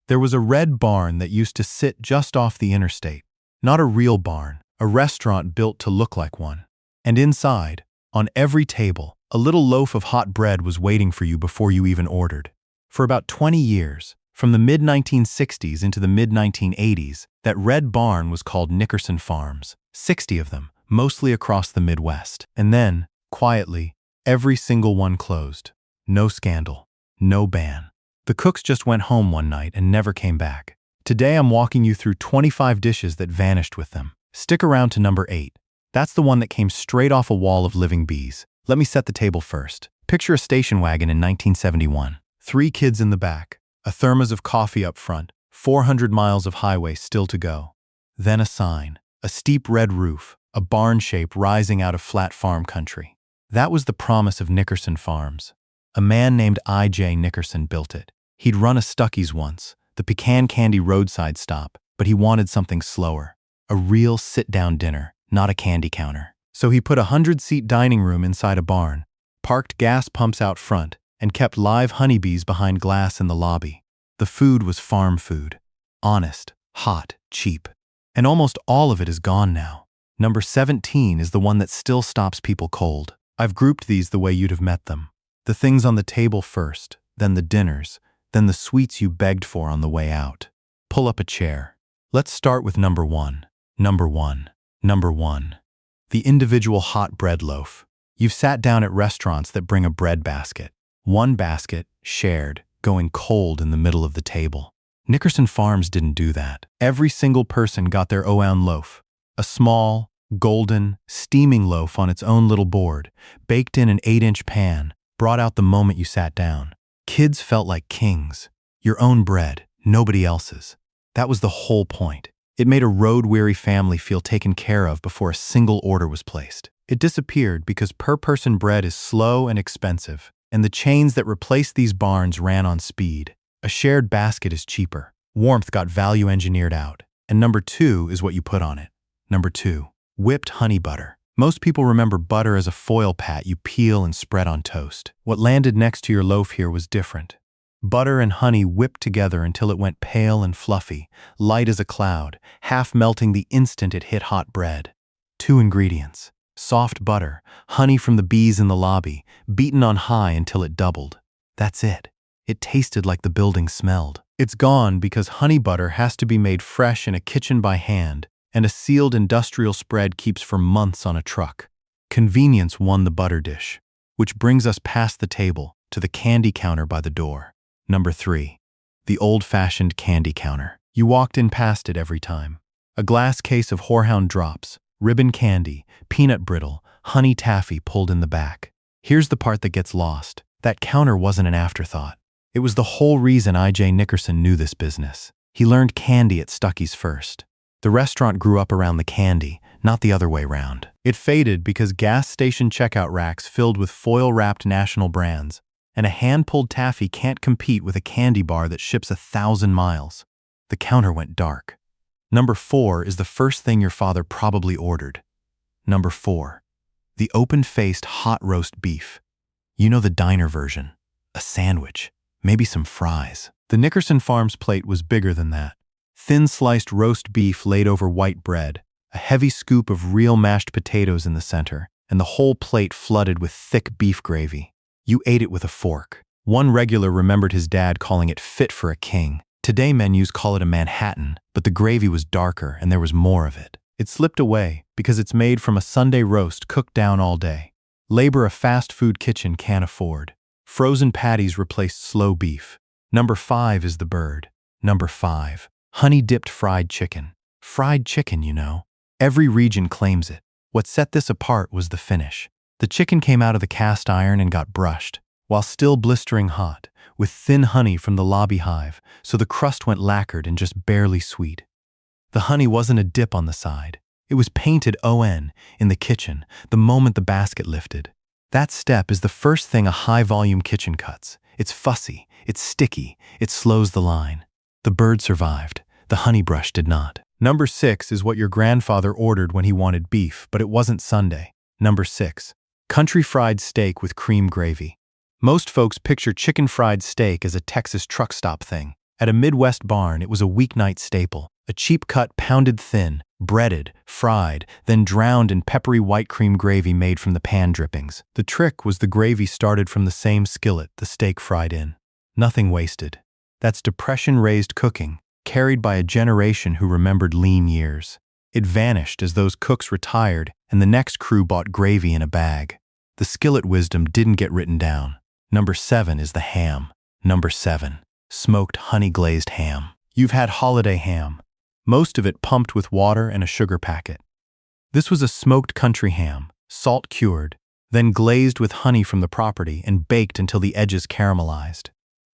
There was a red barn that used to sit just off the interstate. Not a real barn, a restaurant built to look like one. And inside, on every table, a little loaf of hot bread was waiting for you before you even ordered. For about 20 years, from the mid-1960s into the mid-1980s, that red barn was called Nickerson Farms, 60 of them, mostly across the Midwest. And then, quietly, every single one closed. No scandal, no ban. The cooks just went home one night and never came back. Today I'm walking you through 25 dishes that vanished with them. Stick around to number 8. That's the one that came straight off a wall of living bees. Let me set the table first. Picture a station wagon in 1971. 3 kids in the back, a thermos of coffee up front, 400 miles of highway still to go. Then a sign, a steep red roof, a barn shape rising out of flat farm country. That was the promise of Nickerson Farms. A man named I.J. Nickerson built it. He'd run a Stuckey's once, the pecan candy roadside stop, but he wanted something slower. A real sit-down dinner, not a candy counter. So he put a 100-seat dining room inside a barn, parked gas pumps out front, and kept live honeybees behind glass in the lobby. The food was farm food. Honest, hot, cheap. And almost all of it is gone now. Number 17 is the one that still stops people cold. I've grouped these the way you'd have met them. The things on the table first, then the dinners, then the sweets you begged for on the way out. Pull up a chair. Let's start with number 1. Number 1. Number 1. The individual hot bread loaf. You've sat down at restaurants that bring a bread basket. One basket, shared, going cold in the middle of the table. Nickerson Farms didn't do that. Every single person got their own loaf. A small, golden, steaming loaf on its own little board, baked in an 8-inch pan, brought out the moment you sat down. Kids felt like kings. Your own bread, nobody else's. That was the whole point. It made a road-weary family feel taken care of before a single order was placed. It disappeared because per-person bread is slow and expensive, and the chains that replaced these barns ran on speed. A shared basket is cheaper. Warmth got value engineered out. And number 2 is what you put on it. Number 2, whipped honey butter. Most people remember butter as a foil pat you peel and spread on toast. What landed next to your loaf here was different. Butter and honey whipped together until it went pale and fluffy, light as a cloud, half melting the instant it hit hot bread. 2 ingredients. Soft butter, honey from the bees in the lobby, beaten on high until it doubled. That's it. It tasted like the building smelled. It's gone because honey butter has to be made fresh in a kitchen by hand, and a sealed industrial spread keeps for months on a truck. Convenience won the butter dish, which brings us past the table to the candy counter by the door. Number 3, the old-fashioned candy counter. You walked in past it every time. A glass case of Horehound drops, ribbon candy, peanut brittle, honey taffy pulled in the back. Here's the part that gets lost. That counter wasn't an afterthought. It was the whole reason I.J. Nickerson knew this business. He learned candy at Stuckey's first. The restaurant grew up around the candy, not the other way round. It faded because gas station checkout racks filled with foil-wrapped national brands, and a hand-pulled taffy can't compete with a candy bar that ships 1,000 miles. The counter went dark. Number 4 is the first thing your father probably ordered. Number 4, the open-faced hot roast beef. You know the diner version. A sandwich, maybe some fries. The Nickerson Farms plate was bigger than that. Thin sliced roast beef laid over white bread, a heavy scoop of real mashed potatoes in the center, and the whole plate flooded with thick beef gravy. You ate it with a fork. One regular remembered his dad calling it fit for a king. Today menus call it a Manhattan, but the gravy was darker and there was more of it. It slipped away because it's made from a Sunday roast cooked down all day. Labor a fast food kitchen can't afford. Frozen patties replaced slow beef. Number 5 is the bird. Number 5, honey-dipped fried chicken. Fried chicken, you know. Every region claims it. What set this apart was the finish. The chicken came out of the cast iron and got brushed, while still blistering hot, with thin honey from the lobby hive, so the crust went lacquered and just barely sweet. The honey wasn't a dip on the side. It was painted ON in the kitchen the moment the basket lifted. That step is the first thing a high-volume kitchen cuts. It's fussy, it's sticky, it slows the line. The bird survived. The honey brush did not. Number 6 is what your grandfather ordered when he wanted beef, but it wasn't Sunday. Number 6, country fried steak with cream gravy. Most folks picture chicken fried steak as a Texas truck stop thing, At a Midwest barn, it was a weeknight staple, a cheap cut pounded thin, breaded, fried, then drowned in peppery white cream gravy made from the pan drippings. The trick was the gravy started from the same skillet the steak fried in. Nothing wasted. That's depression-raised cooking, carried by a generation who remembered lean years. It vanished as those cooks retired and the next crew bought gravy in a bag. The skillet wisdom didn't get written down. Number 7 is the ham. Number 7. Smoked honey-glazed ham. You've had holiday ham, most of it pumped with water and a sugar packet. This was a smoked country ham, salt-cured, then glazed with honey from the property and baked until the edges caramelized.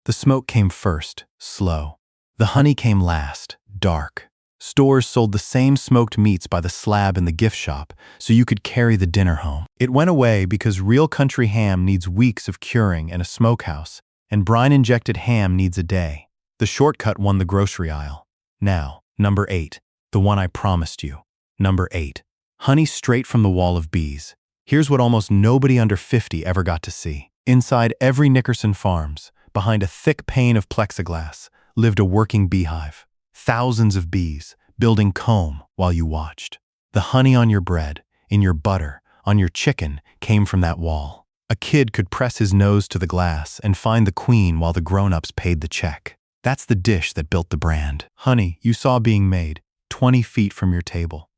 The smoke came first, slow. The honey came last, dark. Stores sold the same smoked meats by the slab in the gift shop, so you could carry the dinner home. It went away because real country ham needs weeks of curing and a smokehouse, and brine-injected ham needs a day. The shortcut won the grocery aisle. Now, number 8, the one I promised you. Number 8, honey straight from the wall of bees. Here's what almost nobody under 50 ever got to see. Inside every Nickerson Farms, behind a thick pane of plexiglass, lived a working beehive. Thousands of bees, building comb while you watched. The honey on your bread, in your butter, on your chicken, came from that wall. A kid could press his nose to the glass and find the queen while the grown-ups paid the check. That's the dish that built the brand. Honey you saw being made 20 feet from your table.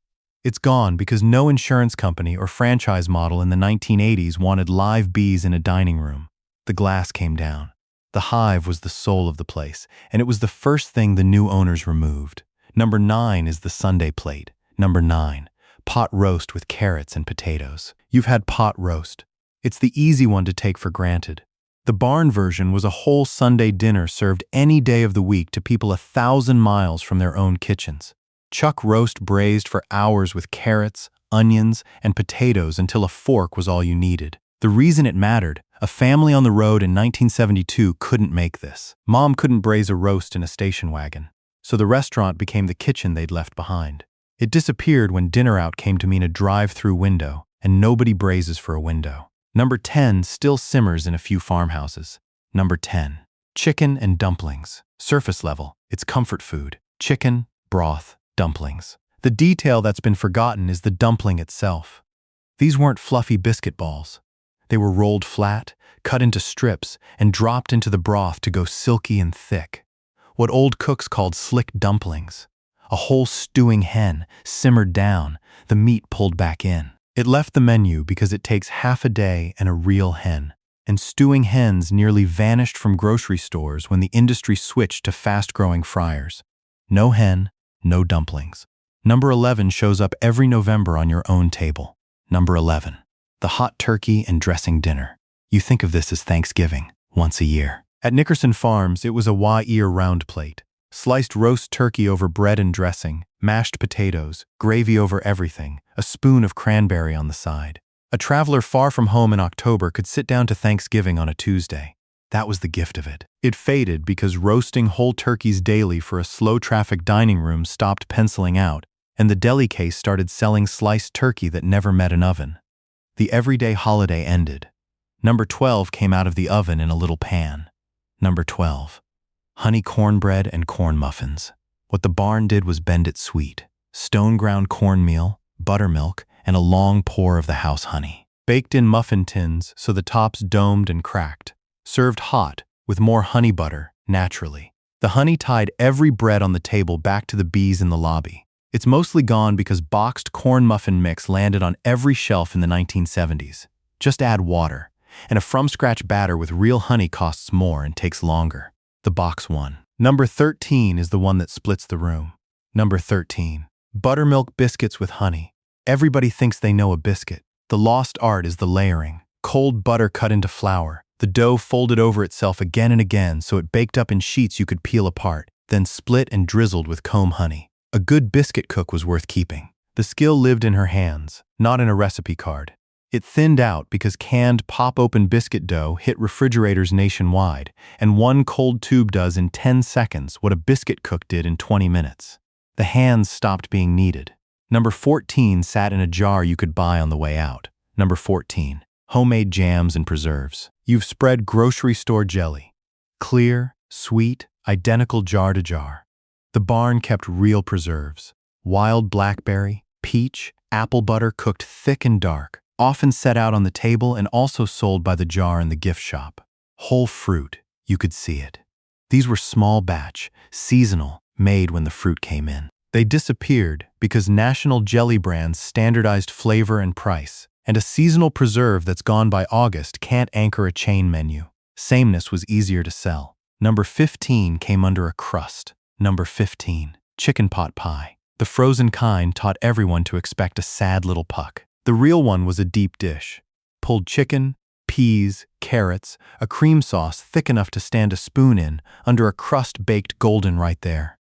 It's gone because no insurance company or franchise model in the 1980s wanted live bees in a dining room. The glass came down. The hive was the soul of the place, and it was the first thing the new owners removed. Number 9 is the Sunday plate. Number 9, pot roast with carrots and potatoes. You've had pot roast. It's the easy one to take for granted. The barn version was a whole Sunday dinner served any day of the week to people 1,000 miles from their own kitchens. Chuck roast braised for hours with carrots, onions, and potatoes until a fork was all you needed. The reason it mattered, a family on the road in 1972 couldn't make this. Mom couldn't braise a roast in a station wagon, so the restaurant became the kitchen they'd left behind. It disappeared when dinner out came to mean a drive-through window, and nobody braises for a window. Number 10 still simmers in a few farmhouses. Number 10. Chicken and dumplings. Surface level, it's comfort food. Chicken, broth, dumplings. The detail that's been forgotten is the dumpling itself. These weren't fluffy biscuit balls. They were rolled flat, cut into strips, and dropped into the broth to go silky and thick. What old cooks called slick dumplings. A whole stewing hen, simmered down, the meat pulled back in. It left the menu because it takes half a day and a real hen. And stewing hens nearly vanished from grocery stores when the industry switched to fast-growing fryers. No hen, no dumplings. Number 11 shows up every November on your own table. Number 11. The hot turkey and dressing dinner. You think of this as Thanksgiving, once a year. At Nickerson Farms, it was a year-round plate. Sliced roast turkey over bread and dressing, mashed potatoes, gravy over everything, a spoon of cranberry on the side. A traveler far from home in October could sit down to Thanksgiving on a Tuesday. That was the gift of it. It faded because roasting whole turkeys daily for a slow-traffic dining room stopped penciling out, and the deli case started selling sliced turkey that never met an oven. The everyday holiday ended. Number 12 came out of the oven in a little pan. Number 12. Honey cornbread and corn muffins. What the barn did was bend it sweet. Stone-ground cornmeal, buttermilk, and a long pour of the house honey. Baked in muffin tins so the tops domed and cracked. Served hot, with more honey butter, naturally. The honey tied every bread on the table back to the bees in the lobby. It's mostly gone because boxed corn muffin mix landed on every shelf in the 1970s. Just add water, and a from-scratch batter with real honey costs more and takes longer. The box won. Number 13 is the one that splits the room. Number 13. Buttermilk biscuits with honey. Everybody thinks they know a biscuit. The lost art is the layering. Cold butter cut into flour. The dough folded over itself again and again so it baked up in sheets you could peel apart, then split and drizzled with comb honey. A good biscuit cook was worth keeping. The skill lived in her hands, not in a recipe card. It thinned out because canned pop-open biscuit dough hit refrigerators nationwide, and one cold tube does in 10 seconds what a biscuit cook did in 20 minutes. The hands stopped being needed. Number 14 sat in a jar you could buy on the way out. Number 14. Homemade jams and preserves. You've spread grocery store jelly. Clear, sweet, identical jar to jar. The barn kept real preserves. Wild blackberry, peach, apple butter cooked thick and dark, often set out on the table and also sold by the jar in the gift shop. Whole fruit, you could see it. These were small batch, seasonal, made when the fruit came in. They disappeared because national jelly brands standardized flavor and price, and a seasonal preserve that's gone by August can't anchor a chain menu. Sameness was easier to sell. Number 15 came under a crust. Number 15, chicken pot pie. The frozen kind taught everyone to expect a sad little puck. The real one was a deep dish. Pulled chicken, peas, carrots, a cream sauce thick enough to stand a spoon in, under a crust baked golden right there.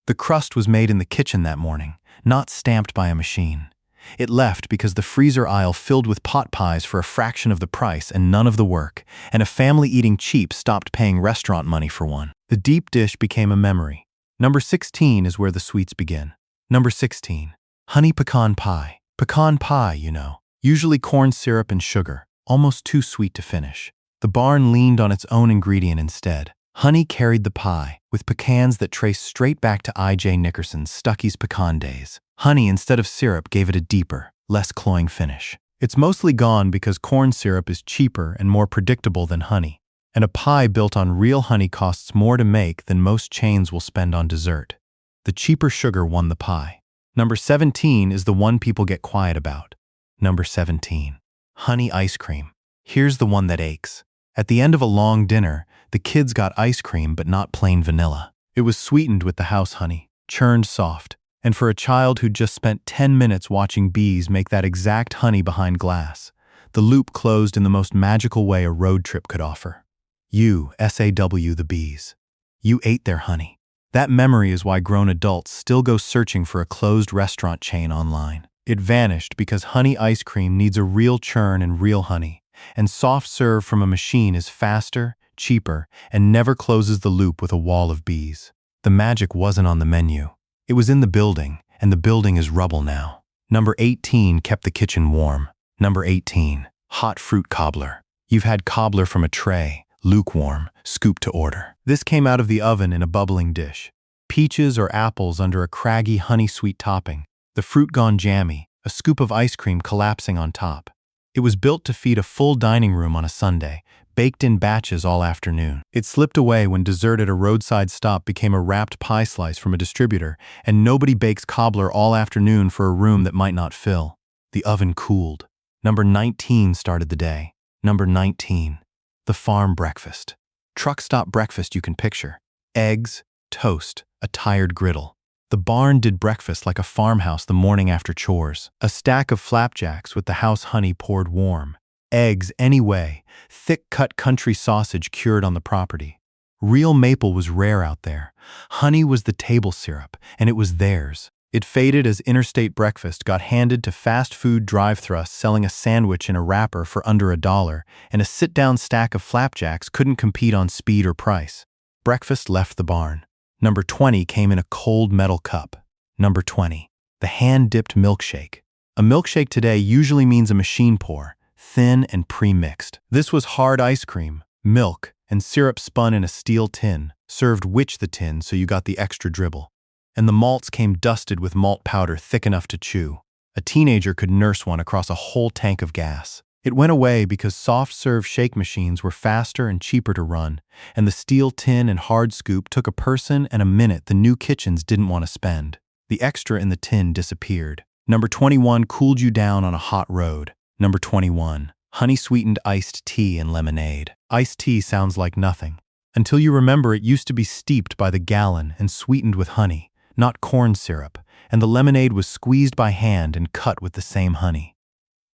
The crust was made in the kitchen that morning, not stamped by a machine. It left because the freezer aisle filled with pot pies for a fraction of the price and none of the work, and a family eating cheap stopped paying restaurant money for one. The deep dish became a memory. Number 16 is where the sweets begin. Number 16, honey pecan pie. Pecan pie, you know, usually corn syrup and sugar, almost too sweet to finish. The barn leaned on its own ingredient instead. Honey carried the pie, with pecans that traced straight back to I.J. Nickerson's Stuckey's pecan days. Honey instead of syrup gave it a deeper, less cloying finish. It's mostly gone because corn syrup is cheaper and more predictable than honey, and a pie built on real honey costs more to make than most chains will spend on dessert. The cheaper sugar won the pie. Number 17 is the one people get quiet about. Number 17, honey ice cream. Here's the one that aches. At the end of a long dinner, the kids got ice cream but not plain vanilla. It was sweetened with the house honey, churned soft, and for a child who'd just spent 10 minutes watching bees make that exact honey behind glass, the loop closed in the most magical way a road trip could offer. You, SAW the bees. You ate their honey. That memory is why grown adults still go searching for a closed restaurant chain online. It vanished because honey ice cream needs a real churn and real honey, and soft serve from a machine is faster, cheaper, and never closes the loop with a wall of bees. The magic wasn't on the menu. It was in the building, and the building is rubble now. Number 18 kept the kitchen warm. Number 18, hot fruit cobbler. You've had cobbler from a tray, lukewarm, scooped to order. This came out of the oven in a bubbling dish. Peaches or apples under a craggy honey-sweet topping, the fruit gone jammy, a scoop of ice cream collapsing on top. It was built to feed a full dining room on a Sunday, baked in batches all afternoon. It slipped away when dessert at a roadside stop became a wrapped pie slice from a distributor, and nobody bakes cobbler all afternoon for a room that might not fill. The oven cooled. Number 19 started the day. Number 19, the farm breakfast. Truck stop breakfast you can picture. Eggs, toast, a tired griddle. The barn did breakfast like a farmhouse the morning after chores. A stack of flapjacks with the house honey poured warm. Eggs anyway, thick-cut country sausage cured on the property. Real maple was rare out there. Honey was the table syrup, and it was theirs. It faded as interstate breakfast got handed to fast food drive-thrus selling a sandwich in a wrapper for under $1, and a sit-down stack of flapjacks couldn't compete on speed or price. Breakfast left the barn. Number 20 came in a cold metal cup. Number 20, the hand-dipped milkshake. A milkshake today usually means a machine pour, thin and pre-mixed. This was hard ice cream, milk, and syrup spun in a steel tin, served witch the tin so you got the extra dribble. And the malts came dusted with malt powder thick enough to chew. A teenager could nurse one across a whole tank of gas. It went away because soft-serve shake machines were faster and cheaper to run, and the steel tin and hard scoop took a person and a minute the new kitchens didn't want to spend. The extra in the tin disappeared. Number 21 cooled you down on a hot road. Number 21, honey-sweetened iced tea and lemonade. Iced tea sounds like nothing, until you remember it used to be steeped by the gallon and sweetened with honey, not corn syrup, and the lemonade was squeezed by hand and cut with the same honey.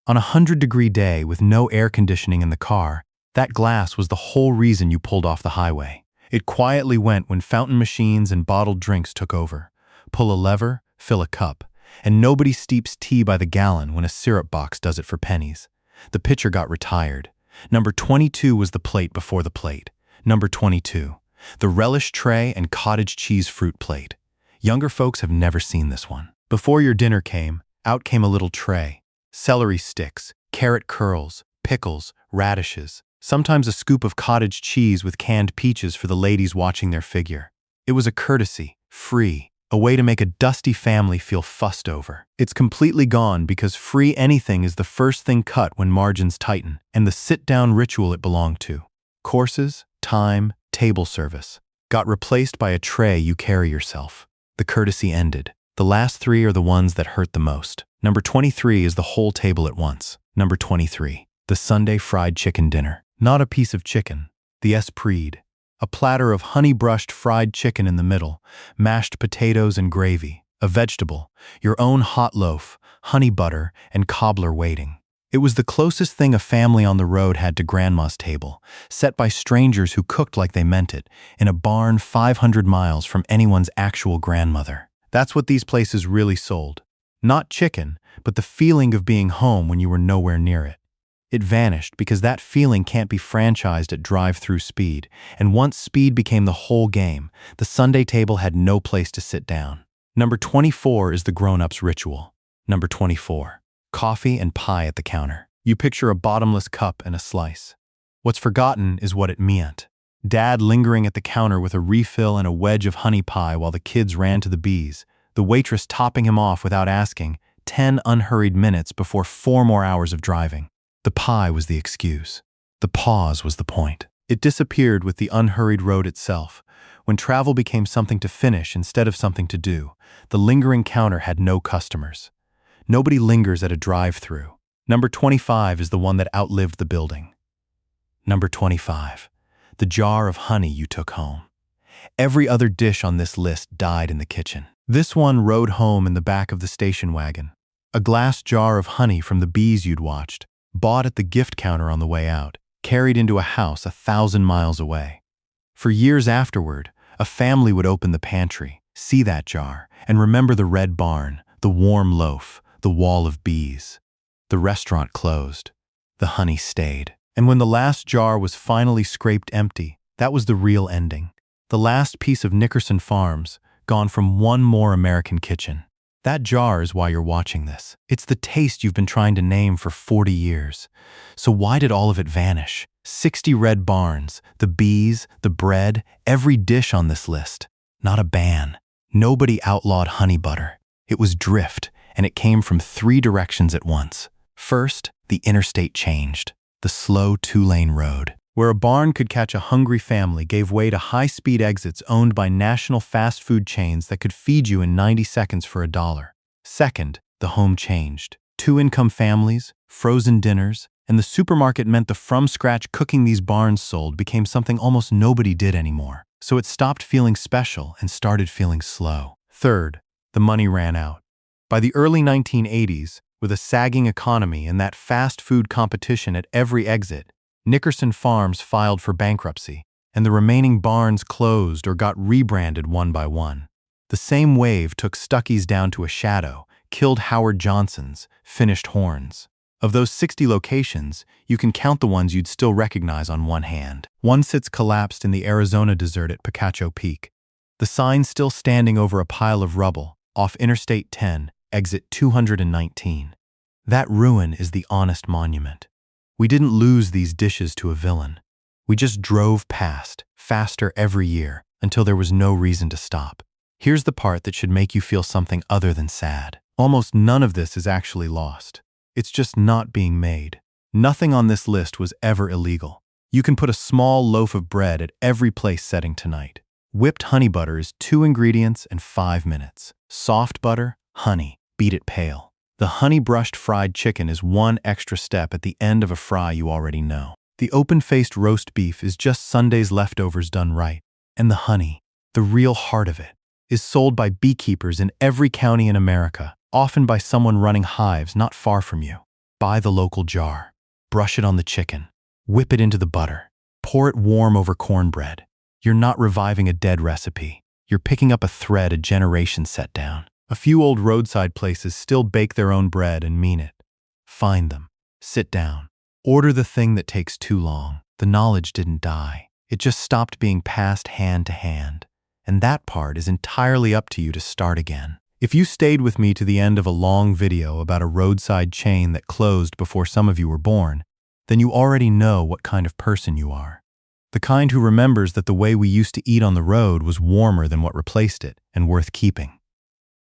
On a 100-degree day with no air conditioning in the car, that glass was the whole reason you pulled off the highway. It quietly went when fountain machines and bottled drinks took over. Pull a lever, fill a cup, and nobody steeps tea by the gallon when a syrup box does it for pennies. The pitcher got retired. Number 22 was the plate before the plate. Number 22, the relish tray and cottage cheese fruit plate. Younger folks have never seen this one. Before your dinner came, out came a little tray. Celery sticks, carrot curls, pickles, radishes, sometimes a scoop of cottage cheese with canned peaches for the ladies watching their figure. It was a courtesy, free, a way to make a dusty family feel fussed over. It's completely gone because free anything is the first thing cut when margins tighten, and the sit-down ritual it belonged to. Courses, time, table service got replaced by a tray you carry yourself. The courtesy ended. The last three are the ones that hurt the most. Number 23 is the whole table at once. Number 23, the Sunday fried chicken dinner. Not a piece of chicken, the esprit. A platter of honey-brushed fried chicken in the middle, mashed potatoes and gravy, a vegetable, your own hot loaf, honey butter, and cobbler waiting. It was the closest thing a family on the road had to Grandma's table, set by strangers who cooked like they meant it, in a barn 500 miles from anyone's actual grandmother. That's what these places really sold. Not chicken, but the feeling of being home when you were nowhere near it. It vanished because that feeling can't be franchised at drive-through speed, and once speed became the whole game, the Sunday table had no place to sit down. Number 24 is the grown-ups ritual. Number 24. Coffee and pie at the counter. You picture a bottomless cup and a slice. What's forgotten is what it meant. Dad lingering at the counter with a refill and a wedge of honey pie while the kids ran to the bees, the waitress topping him off without asking, 10 unhurried minutes before 4 more hours of driving. The pie was the excuse. The pause was the point. It disappeared with the unhurried road itself. When travel became something to finish instead of something to do, the lingering counter had no customers. Nobody lingers at a drive-through. Number 25 is the one that outlived the building. Number 25. The jar of honey you took home. Every other dish on this list died in the kitchen. This one rode home in the back of the station wagon. A glass jar of honey from the bees you'd watched, bought at the gift counter on the way out, carried into a house 1,000 miles away. For years afterward, a family would open the pantry, see that jar, and remember the red barn, the warm loaf, the wall of bees. The restaurant closed. The honey stayed. And when the last jar was finally scraped empty, that was the real ending. The last piece of Nickerson Farms, gone from one more American kitchen. That jar is why you're watching this. It's the taste you've been trying to name for 40 years. So why did all of it vanish? 60 red barns, the bees, the bread, every dish on this list. Not a ban. Nobody outlawed honey butter. It was drift, and it came from 3 directions at once. First, the interstate changed. The slow 2-lane road, where a barn could catch a hungry family, gave way to high-speed exits owned by national fast food chains that could feed you in 90 seconds for $1. Second, the home changed. 2-income families, frozen dinners, and the supermarket meant the from-scratch cooking these barns sold became something almost nobody did anymore. So it stopped feeling special and started feeling slow. Third, the money ran out. By the early 1980s, with a sagging economy and that fast food competition at every exit, Nickerson Farms filed for bankruptcy, and the remaining barns closed or got rebranded one by one. The same wave took Stuckey's down to a shadow, killed Howard Johnson's, finished Horns. Of those 60 locations, you can count the ones you'd still recognize on one hand. One sits collapsed in the Arizona desert at Picacho Peak. The sign still standing over a pile of rubble, off Interstate 10, exit 219. That ruin is the honest monument. We didn't lose these dishes to a villain. We just drove past, faster every year, until there was no reason to stop. Here's the part that should make you feel something other than sad. Almost none of this is actually lost. It's just not being made. Nothing on this list was ever illegal. You can put a small loaf of bread at every place setting tonight. Whipped honey butter is 2 ingredients and 5 minutes. Soft butter, honey. Beat it pale. The honey-brushed fried chicken is one extra step at the end of a fry you already know. The open-faced roast beef is just Sunday's leftovers done right. And the honey, the real heart of it, is sold by beekeepers in every county in America, often by someone running hives not far from you. Buy the local jar. Brush it on the chicken. Whip it into the butter. Pour it warm over cornbread. You're not reviving a dead recipe. You're picking up a thread a generation set down. A few old roadside places still bake their own bread and mean it. Find them. Sit down. Order the thing that takes too long. The knowledge didn't die. It just stopped being passed hand to hand. And that part is entirely up to you to start again. If you stayed with me to the end of a long video about a roadside chain that closed before some of you were born, then you already know what kind of person you are. The kind who remembers that the way we used to eat on the road was warmer than what replaced it and worth keeping.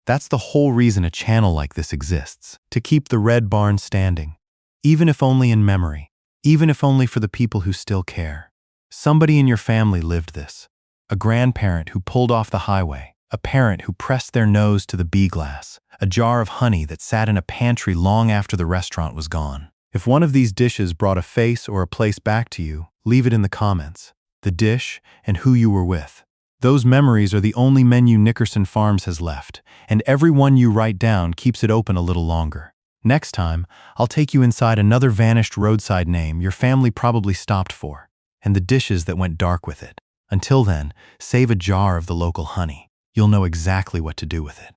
That's the whole reason a channel like this exists, to keep the Red Barn standing, even if only in memory, even if only for the people who still care. Somebody in your family lived this. A grandparent who pulled off the highway, a parent who pressed their nose to the bee glass, a jar of honey that sat in a pantry long after the restaurant was gone. If one of these dishes brought a face or a place back to you, leave it in the comments. The dish and who you were with. Those memories are the only menu Nickerson Farms has left, and every one you write down keeps it open a little longer. Next time, I'll take you inside another vanished roadside name your family probably stopped for, and the dishes that went dark with it. Until then, save a jar of the local honey. You'll know exactly what to do with it.